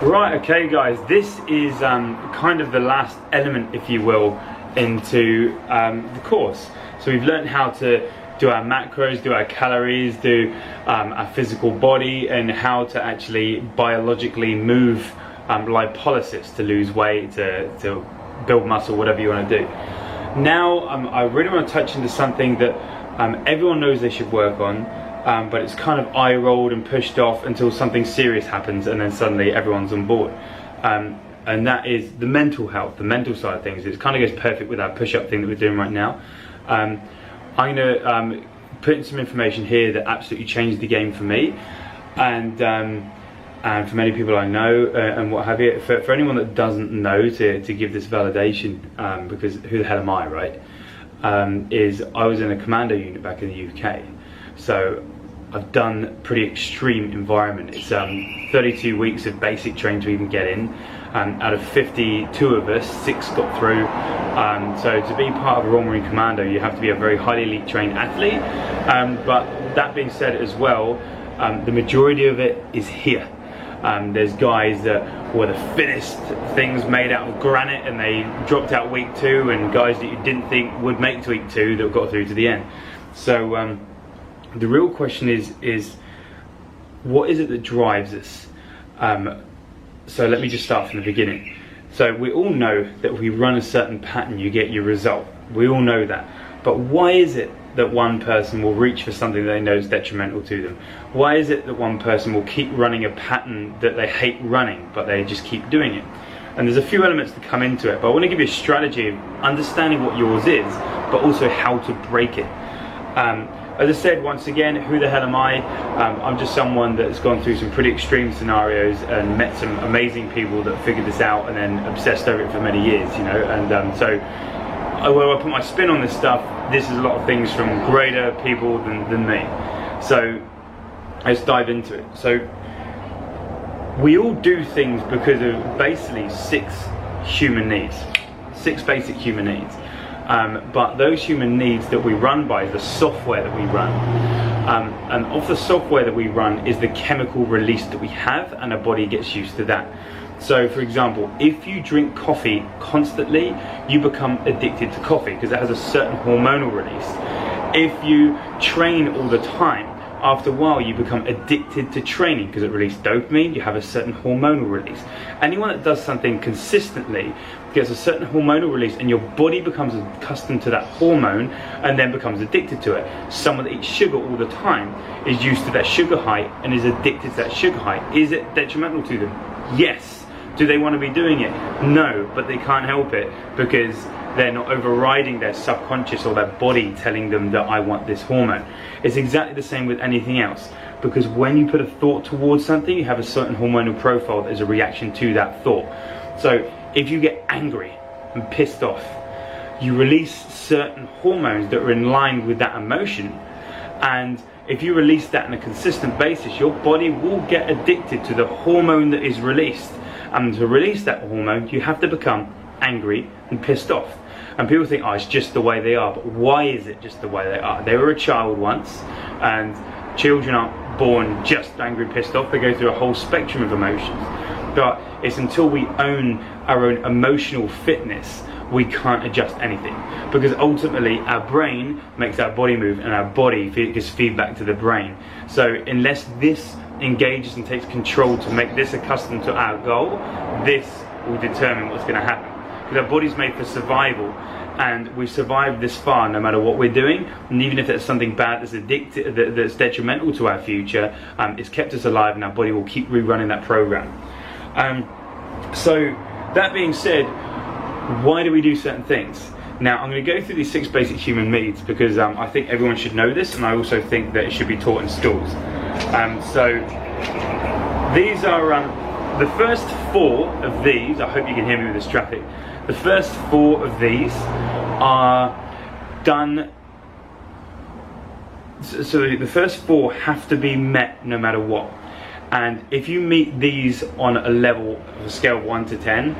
Right, okay guys, this is kind of the last element, if you will, into the course. So we've learned how to do our macros, do our calories, do our physical body, and how to actually biologically move lipolysis to lose weight, to build muscle, whatever you want to do. Now I really want to touch into something that everyone knows they should work on, but it's kind of eye-rolled and pushed off until something serious happens, and then suddenly everyone's on board. And that is the mental health, the mental side of things. It kind of goes perfect with our push-up thing that we're doing right now. I'm going to put in some information here that absolutely changed the game for me, and for many people I know, and what have you. For anyone that doesn't know, to give this validation, because who the hell am I, right? Is I was in a commando unit back in the UK. So I've done pretty extreme environment. It's 32 weeks of basic training to even get in. Out of 52 of us, 6 got through. So to be part of a Royal Marine Commando, you have to be a very highly elite trained athlete. But that being said as well, the majority of it is here. There's guys that were the fittest things made out of granite and they dropped out week 2, and guys that you didn't think would make to week 2 that got through to the end. So the real question is what is it that drives us? So let me just start from the beginning. So we all know that if we run a certain pattern, you get your result. We all know that. But why is it that one person will reach for something that they know is detrimental to them? Why is it that one person will keep running a pattern that they hate running, but they just keep doing it? And there's a few elements that come into it, but I want to give you a strategy of understanding what yours is, but also how to break it. As I said, once again, who the hell am I? I'm just someone that's gone through some pretty extreme scenarios and met some amazing people that figured this out and then obsessed over it for many years, you know. And so where I put my spin on this stuff, this is a lot of things from greater people than me. So let's dive into it. So we all do things because of basically 6 human needs, 6 basic human needs. But those human needs that we run by is the software that we run. And of the software that we run is the chemical release that we have, and our body gets used to that. So for example, if you drink coffee constantly, you become addicted to coffee because it has a certain hormonal release. If you train all the time, after a while you become addicted to training because it releases dopamine, you have a certain hormonal release. Anyone that does something consistently gets a certain hormonal release, and your body becomes accustomed to that hormone and then becomes addicted to it. Someone that eats sugar all the time is used to that sugar high and is addicted to that sugar high. Is it detrimental to them? Yes. Do they want to be doing it? No, but they can't help it because they're not overriding their subconscious or their body telling them that I want this hormone. It's exactly the same with anything else, because when you put a thought towards something, you have a certain hormonal profile that is a reaction to that thought. So if you get angry and pissed off, you release certain hormones that are in line with that emotion, and if you release that on a consistent basis, your body will get addicted to the hormone that is released. And to release that hormone, you have to become angry and pissed off. And people think, oh, it's just the way they are. But why is it just the way they are? They were a child once, and children aren't born just angry and pissed off. They go through a whole spectrum of emotions. But it's until we own our own emotional fitness, we can't adjust anything. Because ultimately, our brain makes our body move, and our body gives feedback to the brain. So unless this engages and takes control to make this accustomed to our goal, this will determine what's going to happen. Because our body's made for survival, and we've survived this far no matter what we're doing. And even if there's something bad that's detrimental to our future, it's kept us alive, and our body will keep rerunning that program. So that being said, why do we do certain things? Now I'm going to go through these 6 basic human needs because I think everyone should know this, and I also think that it should be taught in schools. So these are the first 4 of these. I hope you can hear me with this traffic. The first 4 of these are done. So the first 4 have to be met no matter what. And if you meet these on a level of a scale of 1 to 10,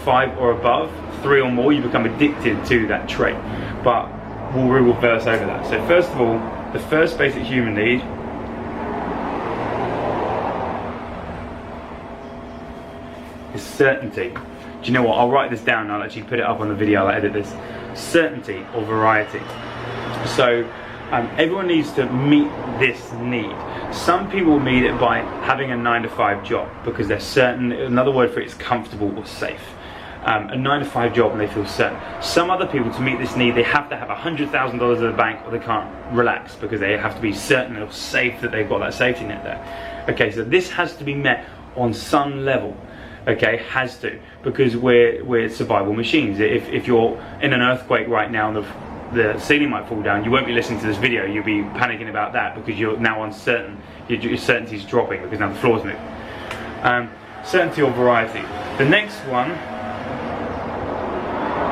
5 or above, 3 or more, you become addicted to that trait. But we'll reverse over that. So first of all, the first basic human need is certainty. Do you know what? I'll write this down and I'll actually put it up on the video. I'll edit this. Certainty or variety. So everyone needs to meet this need. Some people meet it by having a 9-to-5 job because they're certain. Another word for it is comfortable or safe. A 9-to-5 job and they feel certain. Some other people, to meet this need, they have to have $100,000 in the bank or they can't relax because they have to be certain or safe that they've got that safety net there. Okay, so this has to be met on some level. Okay, has to, because we're survival machines. If you're in an earthquake right now and the ceiling might fall down, you won't be listening to this video, you'll be panicking about that because you're now uncertain. Your certainty's dropping because now the floor's moving. Certainty or variety. The next one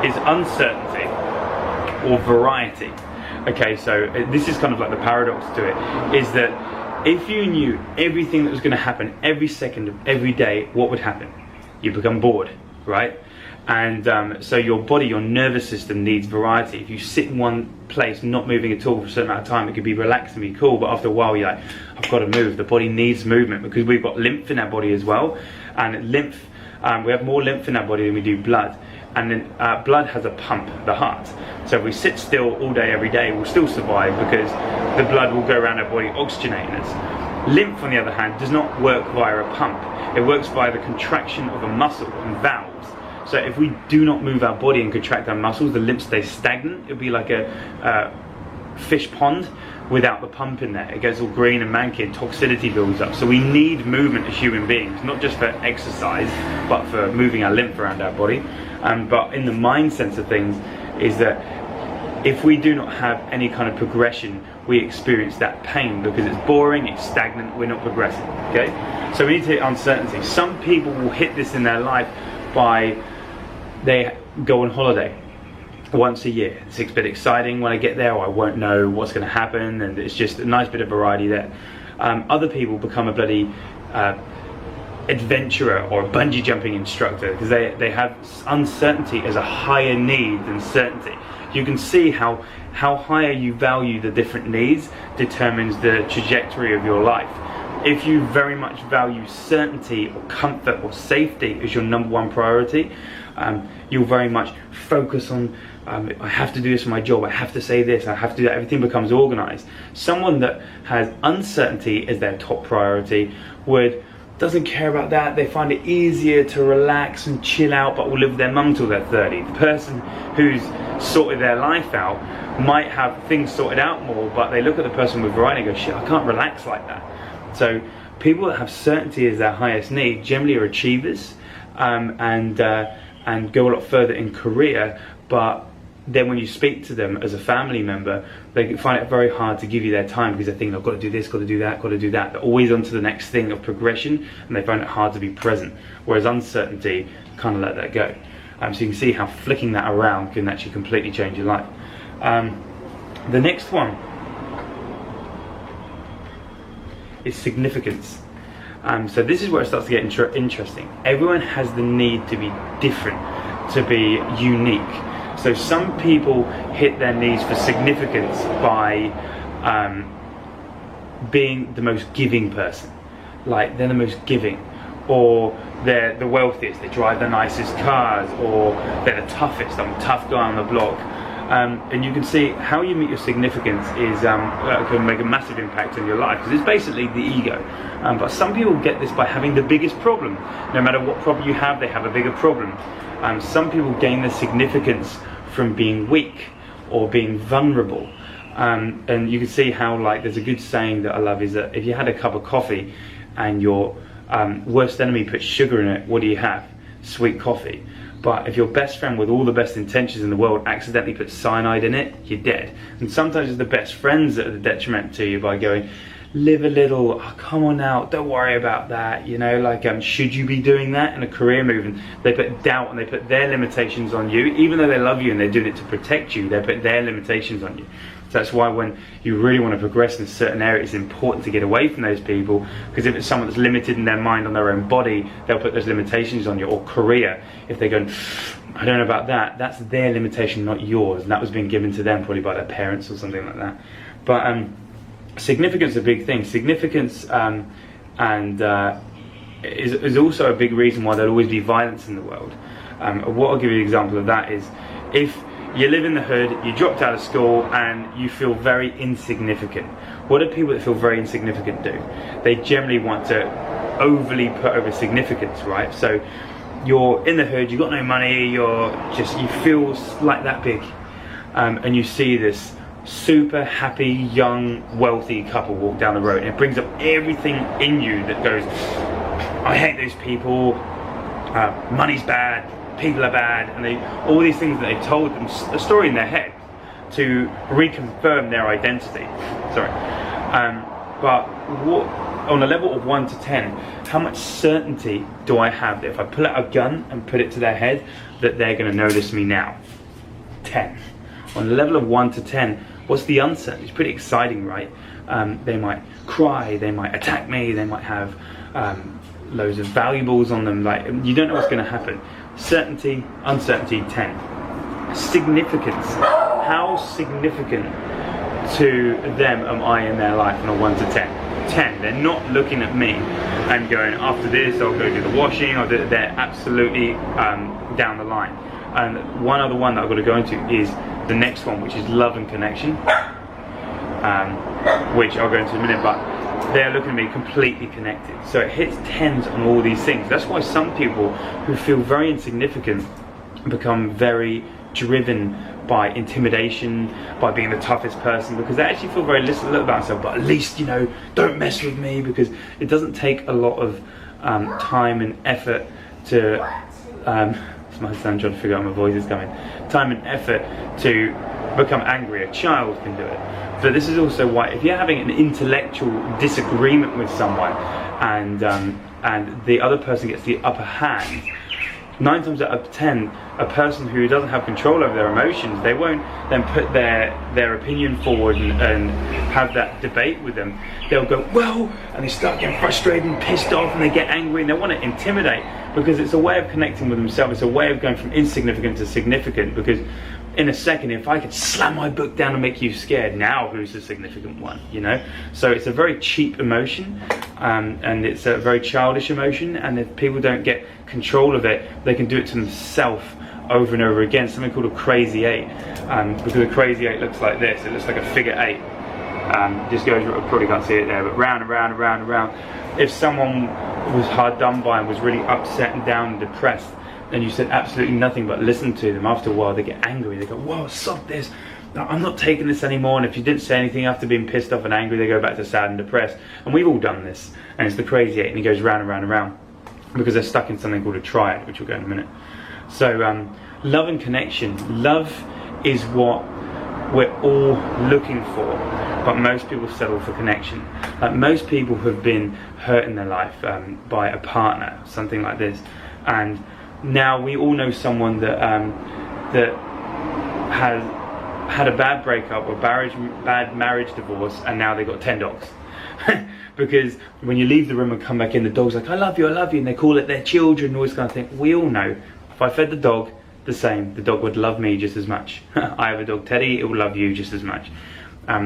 is uncertainty or variety. Okay, so this is kind of like the paradox to it, is that if you knew everything that was going to happen every second of every day, what would happen? You become bored, right? And so your body, your nervous system needs variety. If you sit in one place, not moving at all for a certain amount of time, it could be relaxed and be cool, but after a while you're like, I've got to move. The body needs movement because we've got lymph in our body as well. And lymph, we have more lymph in our body than we do blood. And then blood has a pump, the heart. So if we sit still all day, every day, we'll still survive because the blood will go around our body oxygenating us. Lymph, on the other hand, does not work via a pump. It works via the contraction of a muscle and valves. So if we do not move our body and contract our muscles, the lymph stays stagnant. It'll be like a fish pond without the pump in there. It gets all green and manky and toxicity builds up. So we need movement as human beings, not just for exercise, but for moving our lymph around our body. But in the mind sense of things is that if we do not have any kind of progression, we experience that pain because it's boring, it's stagnant, we're not progressing, okay? So we need to hit uncertainty. Some people will hit this in their life by, they go on holiday once a year. It's a bit exciting when I get there, or I won't know what's going to happen, and it's just a nice bit of variety there. Other people become a bloody adventurer or a bungee jumping instructor because they have uncertainty as a higher need than certainty. You can see how higher you value the different needs determines the trajectory of your life. If you very much value certainty or comfort or safety as your number one priority, you'll very much focus on I have to do this for my job, I have to say this, I have to do that. Everything becomes organized. Someone that has uncertainty as their top priority doesn't care about that. They find it easier to relax and chill out, but will live with their mum till they're 30. The person who's sorted their life out might have things sorted out more, but they look at the person with variety and go, shit, I can't relax like that. So people that have certainty as their highest need generally are achievers and go a lot further in career, but then when you speak to them as a family member, they find it very hard to give you their time because they think, I've got to do this, got to do that, got to do that. They're always on to the next thing of progression, and they find it hard to be present. Whereas uncertainty, kind of let that go. So you can see how flicking that around can actually completely change your life. The next one is significance. So this is where it starts to get interesting. Everyone has the need to be different, to be unique. So some people hit their needs for significance by being the most giving person. Like they're the most giving, or they're the wealthiest, they drive the nicest cars, or they're the toughest, I'm a tough guy on the block. And you can see how you meet your significance is can make a massive impact on your life, because it's basically the ego. But some people get this by having the biggest problem. No matter what problem you have, they have a bigger problem. Some people gain their significance from being weak or being vulnerable. And you can see how, like, there's a good saying that I love, is that if you had a cup of coffee and your worst enemy puts sugar in it, what do you have? Sweet coffee. But if your best friend with all the best intentions in the world accidentally puts cyanide in it, you're dead. And sometimes it's the best friends that are the detriment to you by going, live a little, oh, come on now, don't worry about that, you know, like should you be doing that in a career move? And they put doubt and they put their limitations on you, even though they love you and they're doing it to protect you, they put their limitations on you. So that's why when you really want to progress in a certain area, it's important to get away from those people, because if it's someone that's limited in their mind on their own body, they'll put those limitations on you. Or career, if they go, I don't know about that, that's their limitation, not yours, and that was being given to them probably by their parents or something like that. But significance is a big thing. Significance and is also a big reason why there'll always be violence in the world. What I'll give you an example of that is, if you live in the hood, you dropped out of school and you feel very insignificant. What do people that feel very insignificant do? They generally want to overly put over significance, right? So you're in the hood, you've got no money, you feel like that big, and you see this super happy, young, wealthy couple walk down the road, and it brings up everything in you that goes, I hate those people, money's bad, people are bad, and all these things that they've told them, a story in their head to reconfirm their identity. Sorry. But what, on a level of 1 to 10, how much certainty do I have that if I pull out a gun and put it to their head, that they're going to notice me now? 10. On a level of 1 to 10, what's the uncertainty? It's pretty exciting, right? They might cry, they might attack me, they might have loads of valuables on them. Like, you don't know what's going to happen. Certainty, uncertainty, 10. Significance. How significant to them am I in their life on a 1 to 10? 10. They're not looking at me and going, after this I'll go do the washing, or they're absolutely down the line. And one other one that I've got to go into is the next one, which is love and connection, which I'll go into in a minute, but they're looking at me completely connected. So it hits 10s on all these things. That's why some people who feel very insignificant become very driven by intimidation, by being the toughest person, because they actually feel very little about themselves, but at least, you know, don't mess with me, because it doesn't take a lot of time and effort to it's my son trying to figure out my voice is coming. Time and effort to become angry. A child can do it. But this is also why, if you're having an intellectual disagreement with someone and the other person gets the upper hand, 9 times out of 10, a person who doesn't have control over their emotions, they won't then put their opinion forward and have that debate with them. They'll go, well, and they start getting frustrated and pissed off, and they get angry, and they want to intimidate, because it's a way of connecting with themselves. It's a way of going from insignificant to significant, because in a second, if I could slam my book down and make you scared, now who's the significant one, you know? So it's a very cheap emotion, and it's a very childish emotion, and if people don't get control of it, they can do it to themselves over and over again. Something called a crazy 8, because a crazy 8 looks like this. It looks like a figure 8. Just goes, I probably can't see it there, but round and round and round and round. If someone was hard done by and was really upset and down and depressed, and you said absolutely nothing but listen to them, after a while they get angry. They go, whoa, stop this, I'm not taking this anymore. And if you didn't say anything after being pissed off and angry, they go back to sad and depressed. And we've all done this, and it's the crazy 8, and it goes round and round and round, because they're stuck in something called a triad, which we'll go in a minute. So love and connection. Love is what we're all looking for, but most people settle for connection. Like, most people have been hurt in their life by a partner, something like this, and now we all know someone that that has had a bad breakup or bad marriage divorce, and now they've got 10 dogs. Because when you leave the room and come back in, the dog's like, I love you, and they call it their children, all this kind of thing. We all know, if I fed the dog the same, the dog would love me just as much. I have a dog, Teddy, it will love you just as much.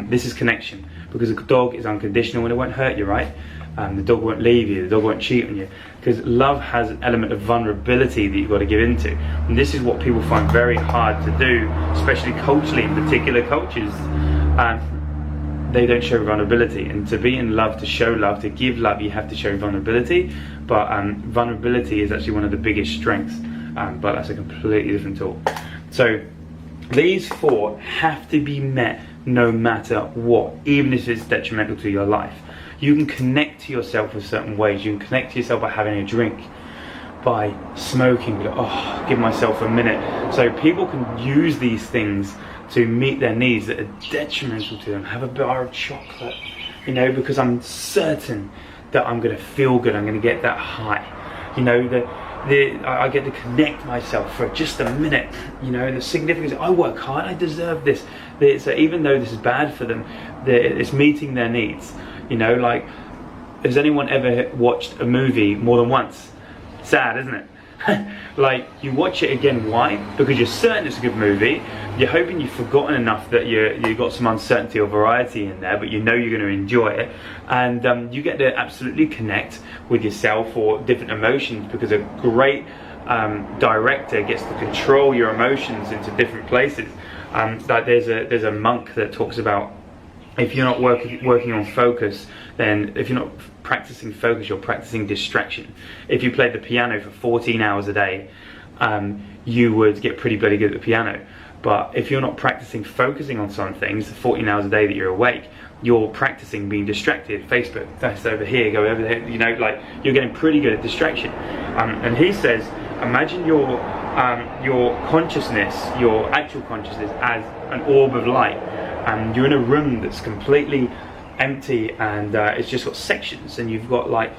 This is connection, because a dog is unconditional and it won't hurt you, right? The dog won't leave you, the dog won't cheat on you, because love has an element of vulnerability that you've got to give into. And this is what people find very hard to do, especially culturally, in particular cultures. They don't show vulnerability, and to be in love, to show love, to give love, you have to show vulnerability. But vulnerability is actually one of the biggest strengths, but that's a completely different talk. So these 4 have to be met no matter what, even if it's detrimental to your life. You can connect to yourself in certain ways. You can connect to yourself by having a drink, by smoking, oh, give myself a minute. So people can use these things to meet their needs that are detrimental to them. Have a bar of chocolate, you know, because I'm certain that I'm going to feel good, I'm going to get that high. You know, I get to connect myself for just a minute, you know, and the significance, I work hard, I deserve this. So even though this is bad for them, it's meeting their needs. You know, like, has anyone ever watched a movie more than once? Sad, isn't it? Like, you watch it again, why? Because you're certain it's a good movie, you're hoping you've forgotten enough that you got some uncertainty or variety in there, but you know you're going to enjoy it, and you get to absolutely connect with yourself or different emotions, because a great director gets to control your emotions into different places. Like there's a monk that talks about, if you're not working on focus, then if you're not practicing focus, you're practicing distraction. If you played the piano for 14 hours a day, you would get pretty bloody good at the piano. But if you're not practicing focusing on some things, the 14 hours a day that you're awake, you're practicing being distracted. Facebook, that's over here, go over there, you know, like you're getting pretty good at distraction. And he says, imagine your consciousness, your actual consciousness, as an orb of light. You're in a room that's completely empty, and it's just got sections, and you've got like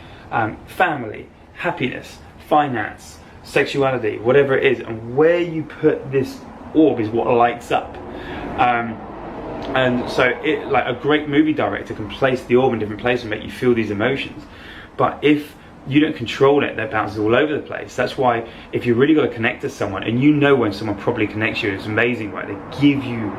family, happiness, finance, sexuality, whatever it is, and where you put this orb is what lights up. And so like a great movie director can place the orb in different places and make you feel these emotions, but if you don't control it, that bounces all over the place. That's why if you really got to connect to someone, and you know when someone properly connects you, it's amazing, right? They give you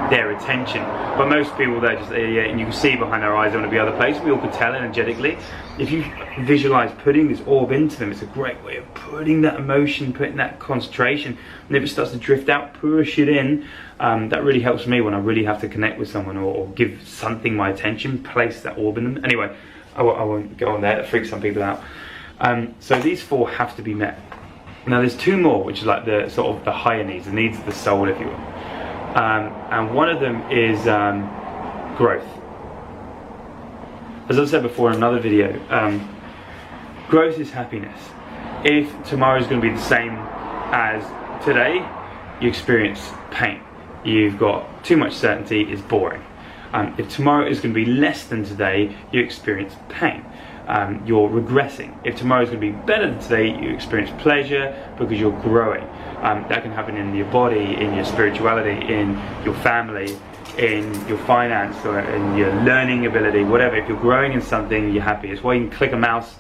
their attention. But most people, they're just, yeah, and you can see behind their eyes they want to be other places. We all could tell energetically. If you visualize putting this orb into them, it's a great way of putting that emotion, putting that concentration. And if it starts to drift out, push it in. That really helps me when I really have to connect with someone, or give something my attention, place that orb in them. Anyway, I won't go on there, that freaks some people out. So these four have to be met. Now there's two more, which is like the sort of the higher needs, the needs of the soul, if you will. And one of them is growth. As I said before in another video, growth is happiness. If tomorrow is going to be the same as today, you experience pain. You've got too much certainty, it's boring. If tomorrow is going to be less than today, you experience pain. You're regressing. If tomorrow is going to be better than today, you experience pleasure because you're growing. That can happen in your body, in your spirituality, in your family, in your finance, or in your learning ability, whatever. If you're growing in something, you're happy. It's why you can click a mouse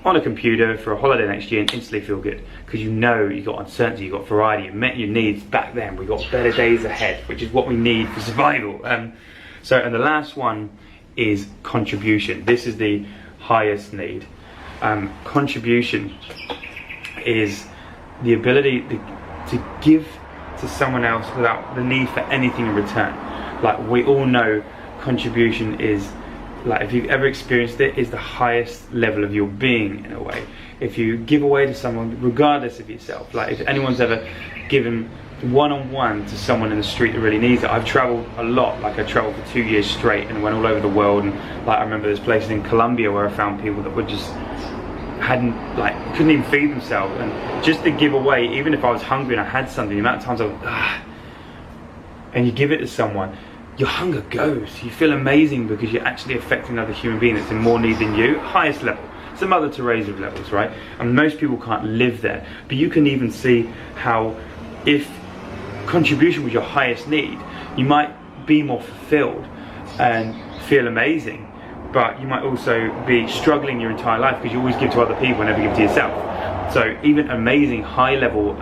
on a computer for a holiday next year and instantly feel good, because you know you got uncertainty, you got variety, you met your needs back then. We got better days ahead, which is what we need for survival. And the last one is contribution. This is the highest need. Contribution is the ability to give to someone else without the need for anything in return. Like, we all know contribution is, like, if you've ever experienced it, is the highest level of your being, in a way. If you give away to someone regardless of yourself, like if anyone's ever given one-on-one to someone in the street that really needs it. I've traveled a lot, like I traveled for 2 years straight and went all over the world, and like I remember there's places in Colombia where I found people that were just couldn't even feed themselves, and just to give away, even if I was hungry and I had something, the amount of times I was and you give it to someone, your hunger goes. You feel amazing because you're actually affecting another human being that's in more need than you. Highest level. It's the Mother Teresa of levels, right? And most people can't live there, but you can even see how if contribution was your highest need, you might be more fulfilled and feel amazing, but you might also be struggling your entire life because you always give to other people and never give to yourself. So even amazing high level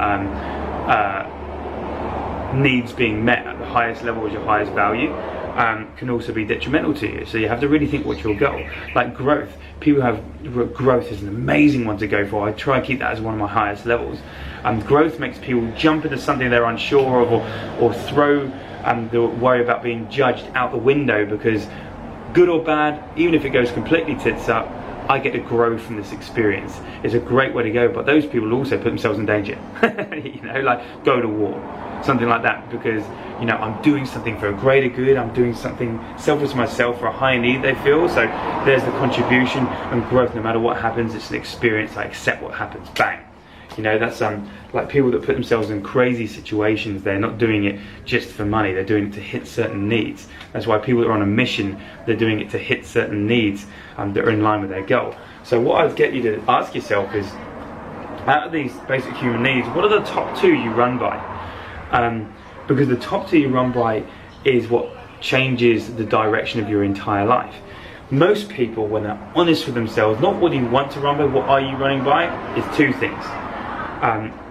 needs being met at the highest level as your highest value can also be detrimental to you. So you have to really think what's your goal. Like growth, people have growth is an amazing one to go for. I try and keep that as one of my highest levels. Growth makes people jump into something they're unsure of, or throw the worry about being judged out the window, because good or bad, even if it goes completely tits up, I get to grow from this experience. It's a great way to go, but those people also put themselves in danger. You know, like go to war, something like that, because you know I'm doing something for a greater good. I'm doing something selfless to myself for a higher need they feel. So there's the contribution and growth. No matter what happens, it's an experience. I accept what happens. Bang. You know, that's like people that put themselves in crazy situations. They're not doing it just for money. They're doing it to hit certain needs. That's why people that are on a mission, they're doing it to hit certain needs that are in line with their goal. So what I'd get you to ask yourself is, out of these basic human needs, what are the top two you run by? Because the top two you run by is what changes the direction of your entire life. Most people, when they're honest with themselves, not what do you want to run by, what are you running by, is two things.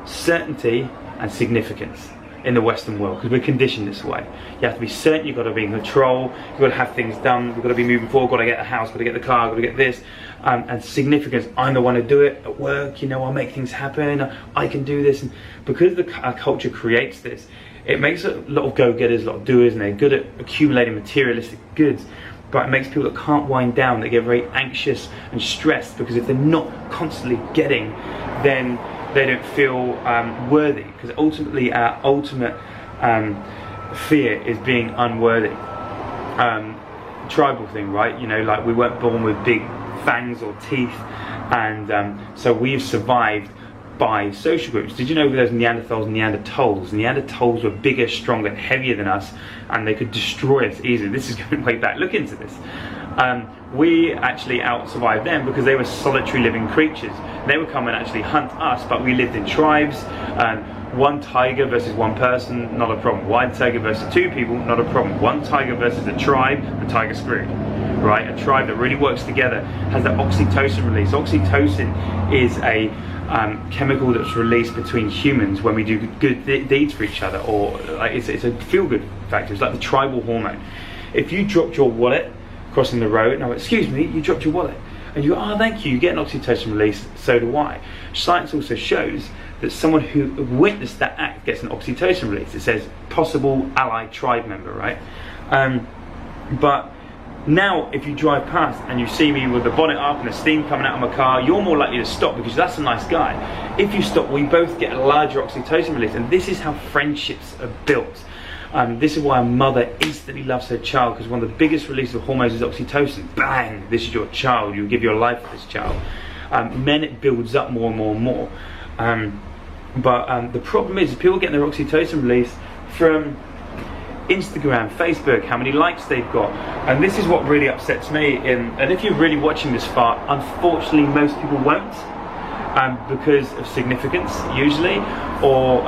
certainty and significance in the Western world, because we're conditioned this way. You have to be certain, you've got to be in control, you've got to have things done, you've got to be moving forward, got to get the house, got to get the car, got to get this. And significance, I'm the one to do it at work, you know, I'll make things happen, I can do this. And because our culture creates this, it makes a lot of go-getters, a lot of doers, and they're good at accumulating materialistic goods. But it makes people that can't wind down, they get very anxious and stressed, because if they're not constantly getting, then they don't feel worthy, because ultimately our ultimate fear is being unworthy. Tribal thing, right? You know, like we weren't born with big fangs or teeth, and so we've survived by social groups. Did you know there's Neanderthals and Neanderthals? Neanderthals were bigger, stronger, heavier than us, and they could destroy us easily. This is going way back. Look into this. We actually out-survived them because they were solitary living creatures. They would come and actually hunt us, but we lived in tribes. One tiger versus one person, not a problem. One tiger versus two people, not a problem. One tiger versus a tribe, the tiger's screwed. Right? A tribe that really works together has that oxytocin release. Oxytocin is a chemical that's released between humans when we do good deeds for each other, or it's a feel-good factor. It's like the tribal hormone. If you dropped your wallet crossing the road, no, excuse me, you dropped your wallet, and you go, oh, thank you get an oxytocin release, so do I. Science also shows that someone who witnessed that act gets an oxytocin release. It says possible ally tribe member, right? But now if you drive past and you see me with the bonnet up and the steam coming out of my car, you're more likely to stop because that's a nice guy. If you stop, we both get a larger oxytocin release, and this is how friendships are built. This is why a mother instantly loves her child, because one of the biggest releases of hormones is oxytocin. Bang! This is your child. You give your life for this child. Men, it builds up more and more and more. But the problem is people getting their oxytocin release from Instagram, Facebook, how many likes they've got. And this is what really upsets me. And if you're really watching this far, unfortunately most people won't, because of significance usually, or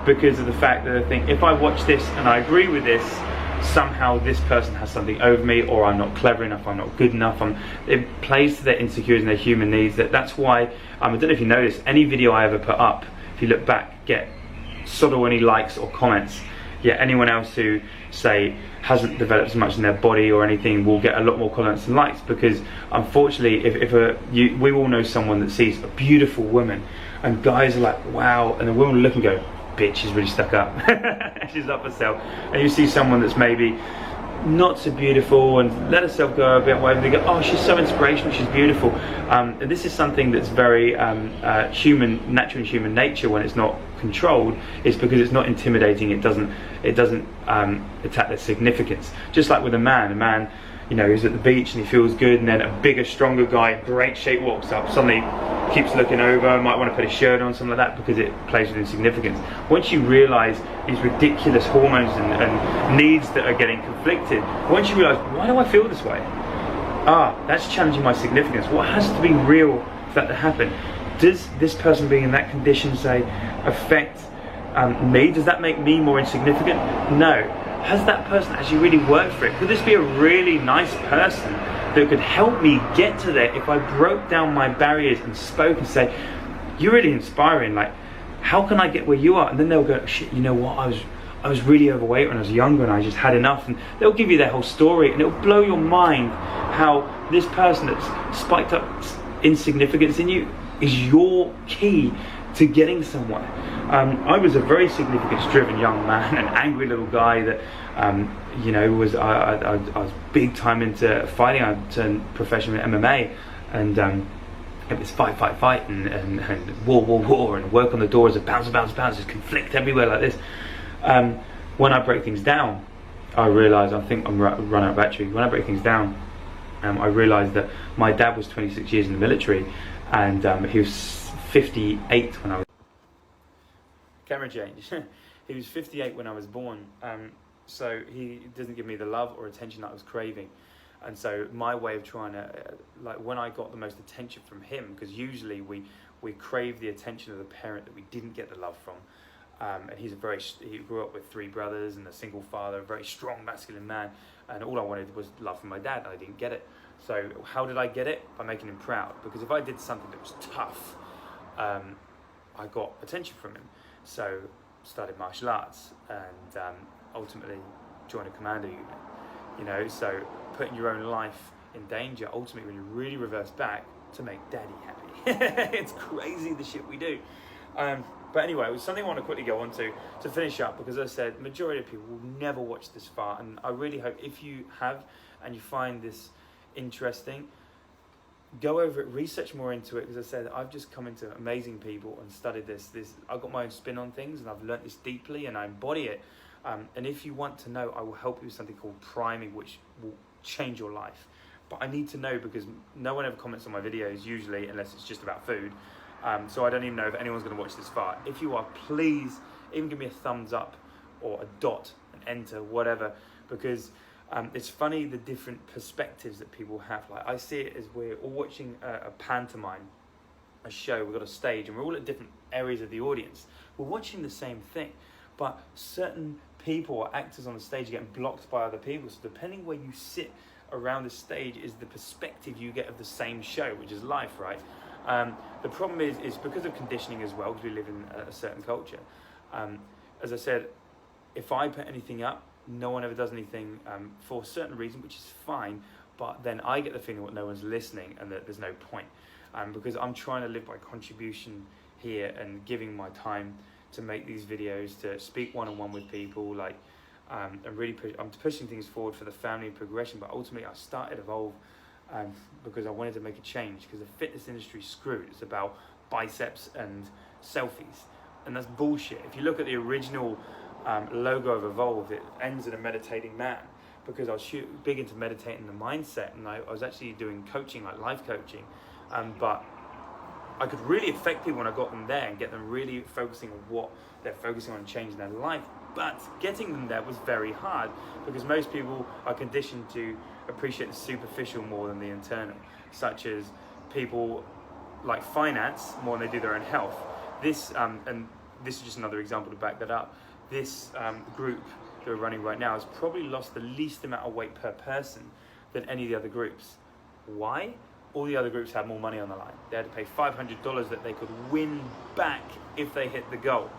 because of the fact that they think, if I watch this and I agree with this, somehow this person has something over me, or I'm not clever enough, I'm not good enough. It plays to their insecurities and their human needs. That's why, I don't know if you noticed, any video I ever put up, if you look back, get sort of any likes or comments. Yeah, anyone else who, say, hasn't developed as much in their body or anything will get a lot more comments and likes, because unfortunately, we all know someone that sees a beautiful woman, and guys are like, wow, and the woman will look and go, bitch, she's really stuck up. She's up herself. And you see someone that's maybe not so beautiful and let herself go a bit, whatever, they go, oh, she's so inspirational, she's beautiful. And this is something that's very natural in human nature when it's not controlled, is because it's not intimidating, it doesn't attack their significance. Just like with a man, you know, he's at the beach and he feels good, and then a bigger, stronger guy, great shape, walks up, suddenly keeps looking over, might want to put his shirt on, something like that, because it plays with insignificance. Once you realise these ridiculous hormones and needs that are getting conflicted, once you realise, why do I feel this way? That's challenging my significance. What has to be real for that to happen? Does this person being in that condition, say, affect me? Does that make me more insignificant? No. Has that person actually really worked for it? Could this be a really nice person that could help me get to there if I broke down my barriers and spoke and say, you're really inspiring, like, how can I get where you are? And then they'll go, shit, you know what, I was really overweight when I was younger and I just had enough. And they'll give you their whole story, and it'll blow your mind how this person that's spiked up insignificance in you is your key to getting somewhere. I was a very significance-driven young man, an angry little guy that, you know, I was big time into fighting. I turned professional in MMA, and it was fight, and war, and work on the doors of bounce, just conflict everywhere like this. When I break things down, I realise, I think I'm running out of battery. When I break things down, I realised that my dad was 26 years in the military, and he was 58 when I was... Camera change. He was 58 when I was born, so he doesn't give me the love or attention that I was craving. And so my way of trying to, like, when I got the most attention from him, because usually we crave the attention of the parent that we didn't get the love from. And he grew up with 3 brothers and a single father, a very strong masculine man, and all I wanted was love from my dad, and I didn't get it. So how did I get it? By making him proud. Because if I did something that was tough, I got attention from him. So started martial arts and ultimately joined a commando unit. So putting your own life in danger, ultimately when you really reverse back to make daddy happy. It's crazy the shit we do. But anyway, it was something I want to quickly go on to finish up, because as I said, majority of people will never watch this far, and I really hope if you have and you find this interesting, go over it, research more into it, because as I said, I've just come into amazing people and studied this. I've got my own spin on things, and I've learnt this deeply, and I embody it. And if you want to know, I will help you with something called priming, which will change your life. But I need to know, because no one ever comments on my videos usually, unless it's just about food. So I don't even know if anyone's going to watch this far. If you are, please even give me a thumbs up or a dot, an enter, whatever, because it's funny the different perspectives that people have. Like, I see it as we're all watching a pantomime, a show. We've got a stage and we're all at different areas of the audience. We're watching the same thing, but certain people or actors on the stage are getting blocked by other people. So depending where you sit around the stage is the perspective you get of the same show, which is life, right? The problem is because of conditioning as well, because we live in a certain culture. As I said, if I put anything up, no one ever does anything for a certain reason, which is fine, but then I get the feeling that no one's listening and that there's no point, because I'm trying to live by contribution here and giving my time to make these videos, to speak one-on-one with people, and really I'm pushing things forward for the family and progression. But ultimately I started Evolve because I wanted to make a change, because the fitness industry is screwed. It's about biceps and selfies, and that's bullshit. If you look at the original logo of Evolve, it ends in a meditating man, because I was big into meditating the mindset, and I was actually doing coaching, like life coaching, but I could really affect people when I got them there and get them really focusing on what they're focusing on and changing their life. But getting them there was very hard, because most people are conditioned to appreciate the superficial more than the internal, such as people like finance more than they do their own health. This and this is just another example to back that up. This group that we're running right now has probably lost the least amount of weight per person than any of the other groups. Why? All the other groups had more money on the line. They had to pay $500 that they could win back if they hit the goal.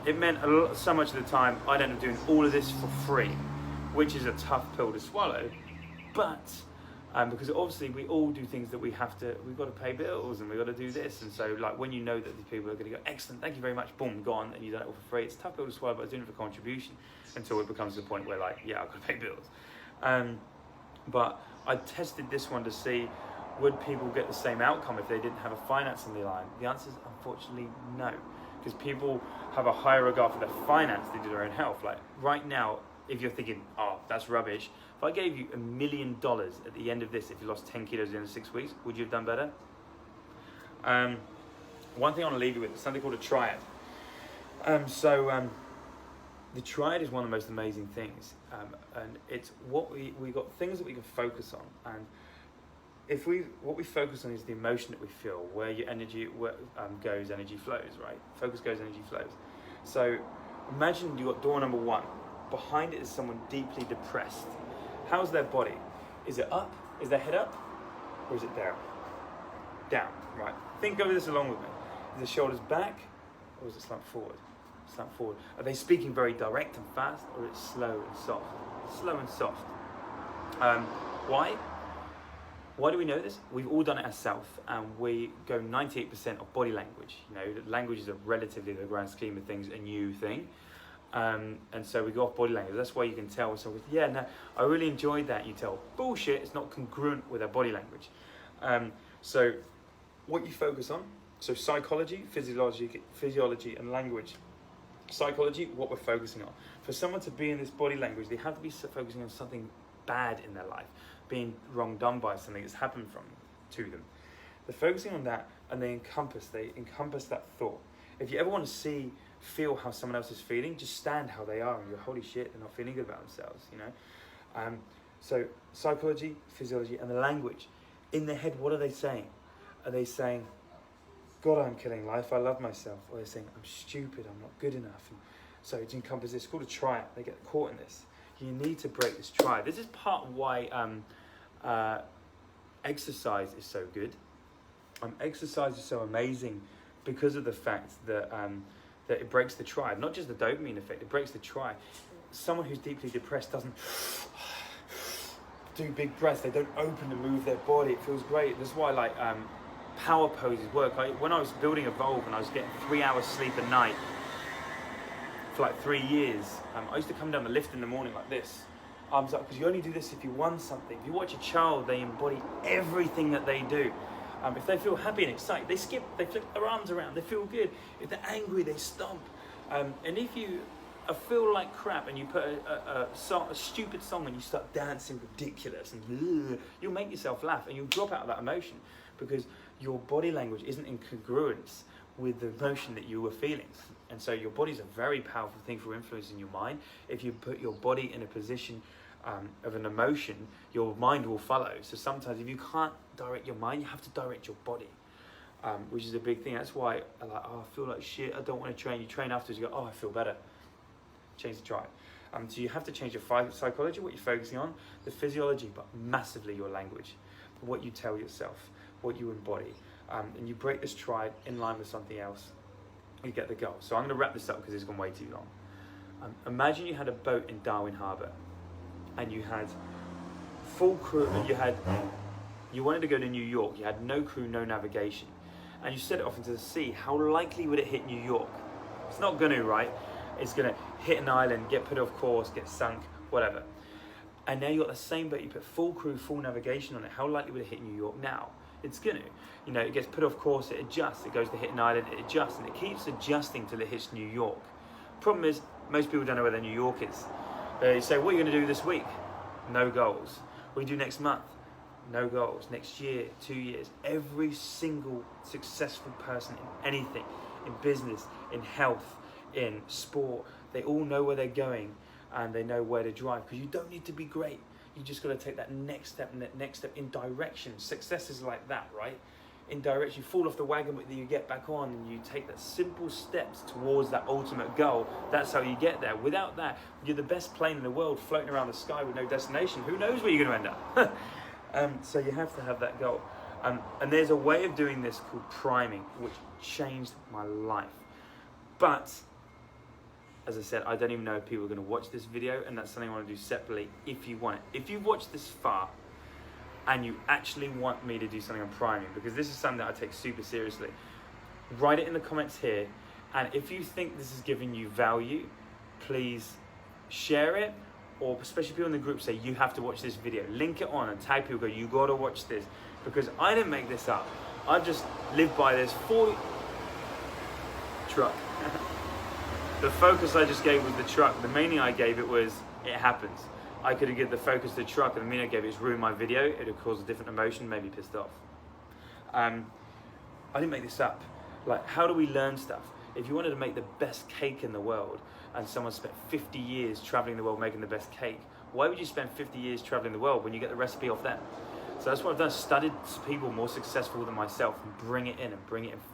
It meant so much of the time I'd end up doing all of this for free, which is a tough pill to swallow. But because obviously we all do things that we've got to pay bills and we've got to do this. And so like when you know that the people are going to go, excellent, thank you very much, boom, gone, and you done it all for free, it's a tough pill to swallow, but I was doing it for contribution until it becomes the point where like, yeah, I've got to pay bills. But I tested this one to see, would people get the same outcome if they didn't have a finance on the line? The answer is unfortunately no, because people have a higher regard for their finance than they do their own health. Like right now, if you're thinking, oh, that's rubbish, if I gave you $1 million at the end of this, if you lost 10 kilos in 6 weeks, would you have done better? One thing I want to leave you with is something called a triad. The triad is one of the most amazing things, and it's what we got things that we can focus on, and what we focus on is the emotion that we feel. Where your energy goes, energy flows, right? Focus goes, energy flows. So imagine you got door number 1. Behind it is someone deeply depressed. How's their body? Is it up? Is their head up? Or is it down? Down, right? Think over this along with me. Is the shoulders back, or is it slumped forward? Slumped forward. Are they speaking very direct and fast, or is it slow and soft? Slow and soft. Why? Why do we know this? We've all done it ourselves, and we go 98% of body language. Language is relatively, the grand scheme of things, a new thing. And so we go off body language. That's why you can tell someone, yeah, no, I really enjoyed that. You tell, bullshit, it's not congruent with our body language. So what you focus on, so psychology, physiology and language. Psychology, what we're focusing on. For someone to be in this body language, they have to be focusing on something bad in their life, being wrong done by something that's happened to them. They're focusing on that, and they encompass that thought. If you ever want to feel how someone else is feeling, just stand how they are and go, holy shit, they're not feeling good about themselves, So psychology, physiology, and the language. In their head, what are they saying? Are they saying, God, I'm killing life, I love myself? Or they're saying, I'm stupid, I'm not good enough? And so it encompasses, it's called a triad. They get caught in this. You need to break this triad. This is part of why exercise is so good. Exercise is so amazing because of the fact that that it breaks the triad, not just the dopamine effect, it breaks the triad. Someone who's deeply depressed doesn't do big breaths, they don't open and move their body, it feels great. That's why like power poses work. When I was building Evolve and I was getting 3 hours sleep a night for like 3 years, I used to come down the lift in the morning like this, arms up, because you only do this if you want something. If you watch a child, they embody everything that they do. If they feel happy and excited, they skip, they flip their arms around, they feel good. If they're angry, they stomp. And if you feel like crap and you put a stupid song and you start dancing ridiculous, and you'll make yourself laugh and you'll drop out of that emotion because your body language isn't in congruence with the emotion that you were feeling. And so your body's a very powerful thing for influencing your mind. If you put your body in a position of an emotion, your mind will follow. So sometimes if you can't direct your mind, you have to direct your body, which is a big thing. That's why I like, oh, I feel like shit, I don't want to train. You train afterwards, you go, oh, I feel better. Change the tribe. So you have to change your psychology, what you're focusing on, the physiology, but massively your language, what you tell yourself, what you embody. And you break this tribe in line with something else, you get the goal. So I'm going to wrap this up because it's gone way too long. Imagine you had a boat in Darwin Harbour and you had full crew, and you wanted to go to New York, you had no crew, no navigation, and you set it off into the sea. How likely would it hit New York? It's not going to, right? It's going to hit an island, get put off course, get sunk, whatever. And now you got the same boat, you put full crew, full navigation on it. How likely would it hit New York now? It's going to. It gets put off course, it adjusts, it goes to hit an island, it adjusts, and it keeps adjusting till it hits New York. Problem is, most people don't know where their New York is. They say, what are you going to do this week? No goals. What do you do next month? No goals. Next year, 2 years. Every single successful person in anything, in business, in health, in sport, they all know where they're going and they know where to drive, because you don't need to be great. You just got to take that next step and that next step in direction. Success is like that, right? In direction, you fall off the wagon, but then you get back on and you take that simple steps towards that ultimate goal. That's how you get there. Without that, you're the best plane in the world floating around the sky with no destination. Who knows where you're going to end up? So you have to have that goal. And there's a way of doing this called priming, which changed my life. But as I said, I don't even know if people are going to watch this video, and that's something I want to do separately if you want it. If you've watched this far and you actually want me to do something on priming, because this is something that I take super seriously, write it in the comments here. And if you think this is giving you value, please share it, or especially people in the group say, you have to watch this video. Link it on and tag people, go, you got to watch this, because I didn't make this up. I just lived by this truck. The focus I just gave was the truck. The meaning I gave it was, it happens. I could have given the focus to the truck, and the meaning I gave it is ruined my video. It would cause a different emotion, made me pissed off. I didn't make this up. Like, how do we learn stuff? If you wanted to make the best cake in the world, and someone spent 50 years traveling the world making the best cake, why would you spend 50 years traveling the world when you get the recipe off them? So that's what I've done, studied people more successful than myself and bring it in.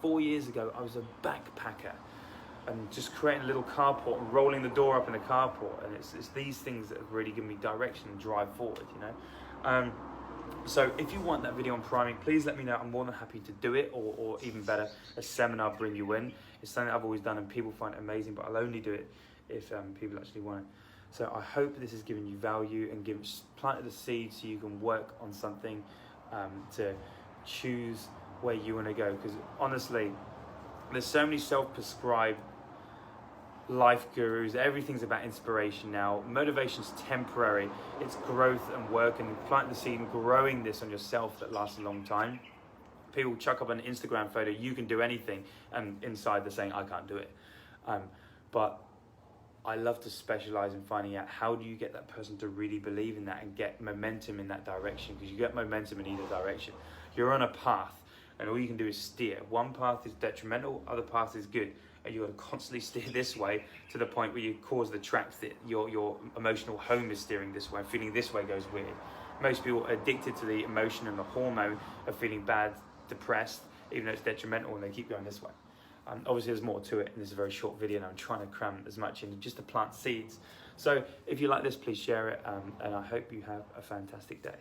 4 years ago, I was a backpacker and just creating a little carport and rolling the door up in the carport. And it's these things that have really given me direction and drive forward, So if you want that video on priming, please let me know. I'm more than happy to do it, or even better, a seminar, bring you in. It's something I've always done and people find it amazing, but I'll only do it if people actually want it. So I hope this has given you value and planted the seed so you can work on something to choose where you want to go. Because honestly, there's so many self-prescribed life gurus. Everything's about inspiration now. Motivation's temporary. It's growth and work and planting the seed and growing this on yourself that lasts a long time. People chuck up an Instagram photo, you can do anything, and inside they're saying, I can't do it. But I love to specialize in finding out how do you get that person to really believe in that and get momentum in that direction, because you get momentum in either direction. You're on a path and all you can do is steer. One path is detrimental, other path is good. And you got to constantly steer this way to the point where you cause the tracks that your emotional home is steering this way. Feeling this way goes weird. Most people are addicted to the emotion and the hormone of feeling bad, depressed, even though it's detrimental, and they keep going this way. Obviously there's more to it, and this is a very short video and I'm trying to cram as much in just to plant seeds. So if you like this, please share it, and I hope you have a fantastic day.